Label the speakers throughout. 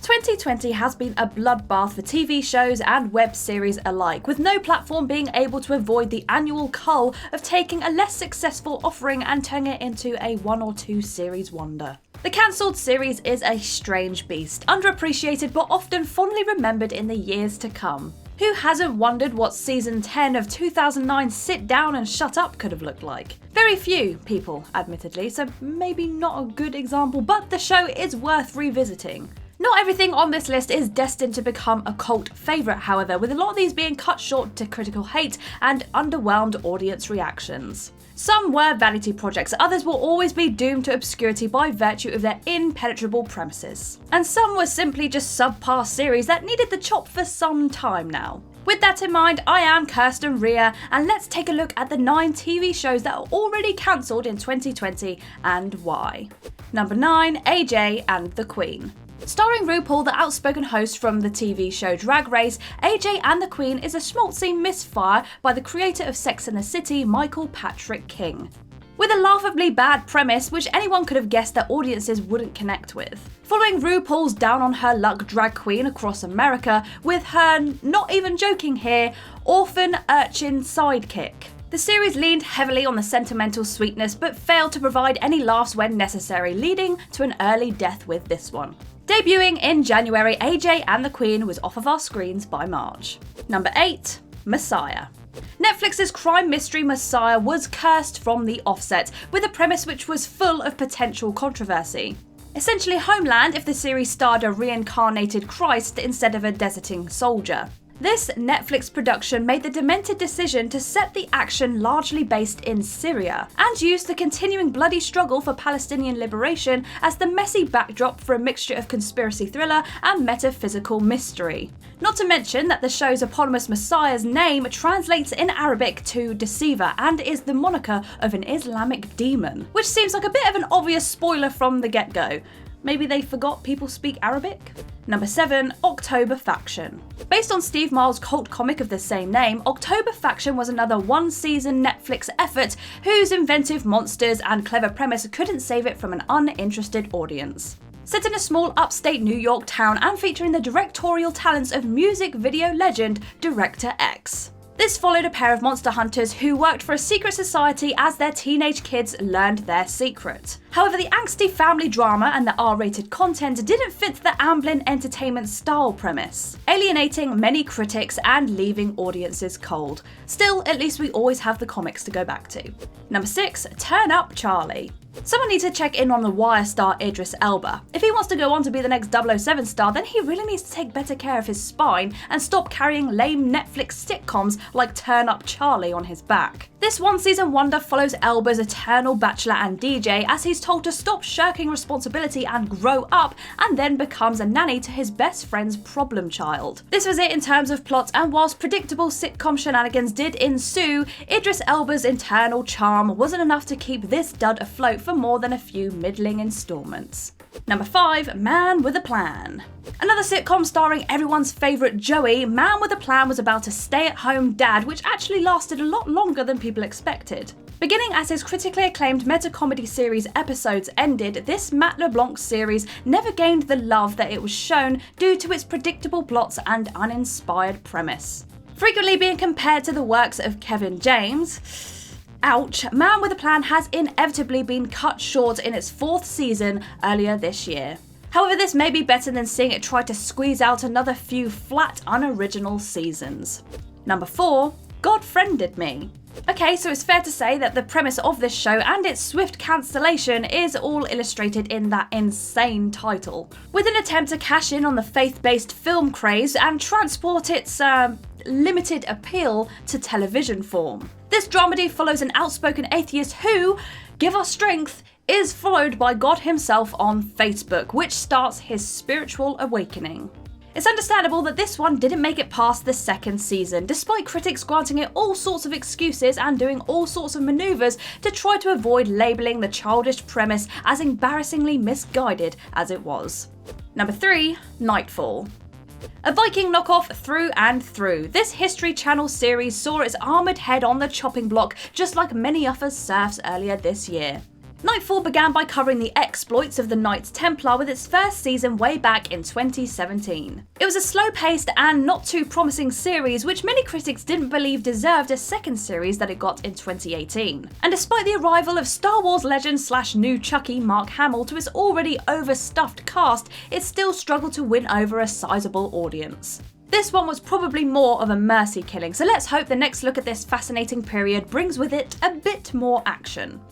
Speaker 1: 2020 has been a bloodbath for TV shows and web series alike, with no platform being able to avoid the annual cull of taking a less successful offering and turning it into a 1 or 2 series wonder. The cancelled series is a strange beast, underappreciated but often fondly remembered in the years to come. Who hasn't wondered what season 10 of 2009's Sit Down and Shut Up could have looked like? Very few people, admittedly, so maybe not a good example, but the show is worth revisiting. Not everything on this list is destined to become a cult favourite, however, with a lot of these being cut short to critical hate and underwhelmed audience reactions. Some were vanity projects, others will always be doomed to obscurity by virtue of their impenetrable premises. And some were simply just subpar series that needed the chop for some time now. With that in mind, I am Kirsten Ria, and let's take a look at the 9 TV shows that are already cancelled in 2020 and why. Number 9, AJ and the Queen. Starring RuPaul, the outspoken host from the TV show Drag Race, AJ and the Queen is a schmaltzy misfire by the creator of Sex and the City, Michael Patrick King. With a laughably bad premise which anyone could have guessed that audiences wouldn't connect with. Following RuPaul's down-on-her-luck drag queen across America with her, not even joking here, orphan urchin sidekick. The series leaned heavily on the sentimental sweetness but failed to provide any laughs when necessary, leading to an early death with this one. Debuting in January, AJ and the Queen was off of our screens by March. Number 8, Messiah. Netflix's crime mystery Messiah was cursed from the offset, with a premise which was full of potential controversy. Essentially Homeland if the series starred a reincarnated Christ instead of a deserting soldier. This Netflix production made the demented decision to set the action largely based in Syria, and used the continuing bloody struggle for Palestinian liberation as the messy backdrop for a mixture of conspiracy thriller and metaphysical mystery. Not to mention that the show's eponymous Messiah's name translates in Arabic to deceiver and is the moniker of an Islamic demon, which seems like a bit of an obvious spoiler from the get-go. Maybe they forgot people speak Arabic? Number 7, October Faction. Based on Steve Miles' cult comic of the same name, October Faction was another one-season Netflix effort whose inventive monsters and clever premise couldn't save it from an uninterested audience. Set in a small upstate New York town and featuring the directorial talents of music video legend Director X. This followed a pair of monster hunters who worked for a secret society as their teenage kids learned their secret. However, the angsty family drama and the R-rated content didn't fit the Amblin Entertainment style premise, alienating many critics and leaving audiences cold. Still, at least we always have the comics to go back to. Number 6, Turn Up Charlie. Someone needs to check in on the Wire star Idris Elba. If he wants to go on to be the next 007 star, then he really needs to take better care of his spine and stop carrying lame Netflix sitcoms like Turn Up Charlie on his back. This one-season wonder follows Elba's eternal bachelor and DJ as he's told to stop shirking responsibility and grow up, and then becomes a nanny to his best friend's problem child. This was it in terms of plot, and whilst predictable sitcom shenanigans did ensue, Idris Elba's internal charm wasn't enough to keep this dud afloat for more than a few middling installments. Number 5, Man with a Plan. Another sitcom starring everyone's favourite Joey, Man with a Plan was about a stay-at-home dad which actually lasted a lot longer than people expected. Beginning as his critically acclaimed meta-comedy series episodes ended, this Matt LeBlanc series never gained the love that it was shown due to its predictable plots and uninspired premise. Frequently being compared to the works of Kevin James, ouch, Man with a Plan has inevitably been cut short in its 4th season earlier this year. However, this may be better than seeing it try to squeeze out another few flat, unoriginal seasons. Number 4, God Friended Me. Okay, so it's fair to say that the premise of this show and its swift cancellation is all illustrated in that insane title, with an attempt to cash in on the faith-based film craze and transport its limited appeal to television form. This dramedy follows an outspoken atheist who, give us strength, is followed by God himself on Facebook, which starts his spiritual awakening. It's understandable that this one didn't make it past the 2nd season, despite critics granting it all sorts of excuses and doing all sorts of manoeuvres to try to avoid labelling the childish premise as embarrassingly misguided as it was. Number 3, Nightfall. A Viking knockoff through and through, this History Channel series saw its armoured head on the chopping block just like many other serfs earlier this year. Nightfall began by covering the exploits of the Knights Templar with its first season way back in 2017. It was a slow-paced and not too promising series which many critics didn't believe deserved a second series that it got in 2018. And despite the arrival of Star Wars legend / new Chucky Mark Hamill to its already overstuffed cast, it still struggled to win over a sizable audience. This one was probably more of a mercy killing, so let's hope the next look at this fascinating period brings with it a bit more action.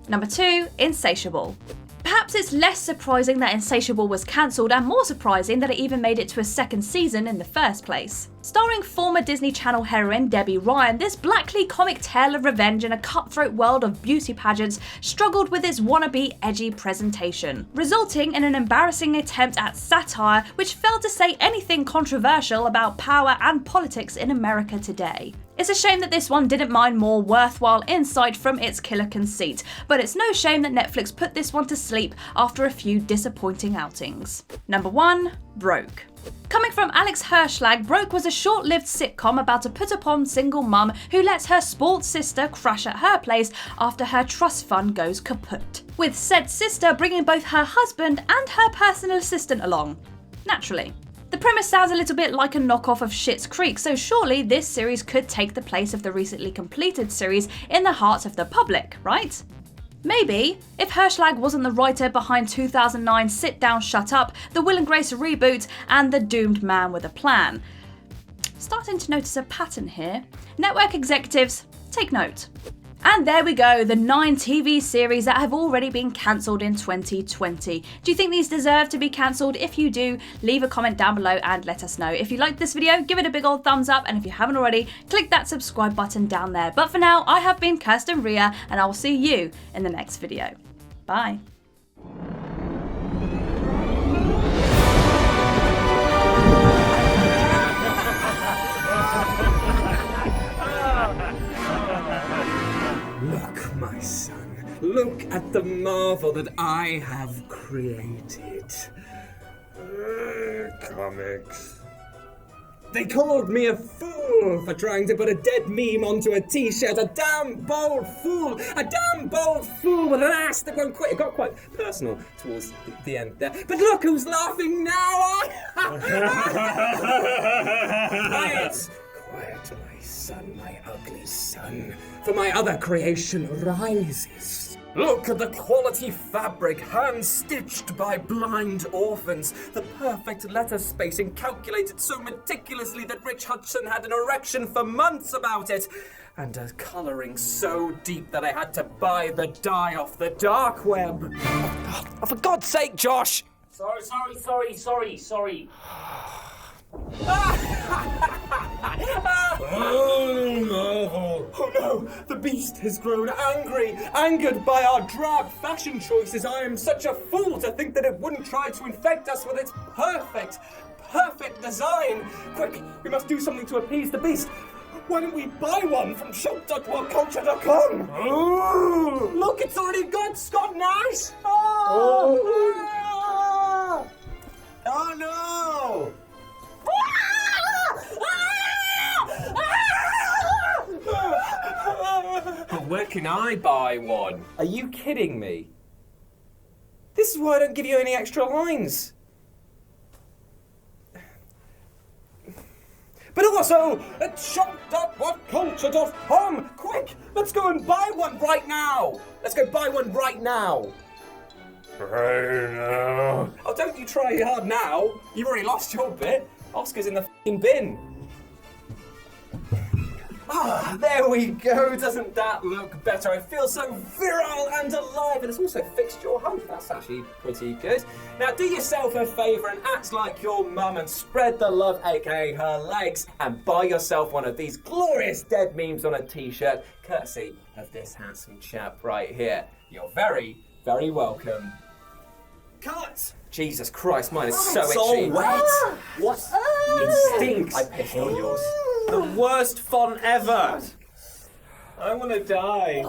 Speaker 1: Number 2, Insatiable. Perhaps it's less surprising that Insatiable was cancelled and more surprising that it even made it to a second season in the first place. Starring former Disney Channel heroine Debbie Ryan, this blackly comic tale of revenge in a cutthroat world of beauty pageants struggled with its wannabe edgy presentation, resulting in an embarrassing attempt at satire which failed to say anything controversial about power and politics in America today. It's a shame that this one didn't mind more worthwhile insight from its killer conceit, but it's no shame that Netflix put this one to sleep after a few disappointing outings. Number 1, Broke. Coming from Alex Hirschlag, Broke was a short-lived sitcom about a put-upon single mum who lets her sports sister crash at her place after her trust fund goes kaput, with said sister bringing both her husband and her personal assistant along. Naturally. The premise sounds a little bit like a knockoff of Schitt's Creek, so surely this series could take the place of the recently completed series in the hearts of the public, right? Maybe, if Hirschlag wasn't the writer behind 2009 Sit Down Shut Up, the Will and Grace reboot, and The Doomed Man with a Plan. Starting to notice a pattern here. Network executives, take note. And there we go, the 9 TV series that have already been cancelled in 2020. Do you think these deserve to be cancelled? If you do, leave a comment down below and let us know. If you liked this video, give it a big old thumbs up, and if you haven't already, click that subscribe button down there. But for now, I have been Kirsten Ria, and I will see you in the next video. Bye.
Speaker 2: Look, my son, look at the marvel that I have created. Comics. They called me a fool for trying to put a dead meme onto a t-shirt. A damn bold fool! A damn bold fool with an ass that won't quit. It got quite personal towards the end there. But look who's laughing now! Quiet! Quiet, my son, my ugly son. For my other creation rises. Look at the quality fabric, hand-stitched by blind orphans. The perfect letter spacing calculated so meticulously that Rich Hudson had an erection for months about it. And a colouring so deep that I had to buy the dye off the dark web. Oh, for God's sake, Josh!
Speaker 3: Sorry.
Speaker 2: Oh no, the beast has grown angry, angered by our drab fashion choices. I am such a fool to think that it wouldn't try to infect us with its perfect design. Quick, we must do something to appease the beast. Why don't we buy one from shop.whatculture.com? Oh, look, it's already got Scott Nash. Oh no! But where can I buy one? Are you kidding me? This is why I don't give you any extra lines. But also, at shop.whatculture.com! Quick, let's go and buy one right now! Let's go buy one right now! Right now? Oh, don't you try hard now. You've already lost your bit. Oscar's in the f***ing bin. Ah, there we go. Doesn't that look better? I feel so virile and alive, and it's also fixed your hump. That's actually pretty good. Now, do yourself a favour and act like your mum and spread the love, aka her legs, and buy yourself one of these glorious dead memes on a t-shirt, courtesy of this handsome chap right here. You're very, very welcome. Cut! Jesus Christ, mine is so itchy.
Speaker 3: It's all wet.
Speaker 2: What? It stinks.
Speaker 3: I pissed on yours.
Speaker 2: The worst font ever. I want to die.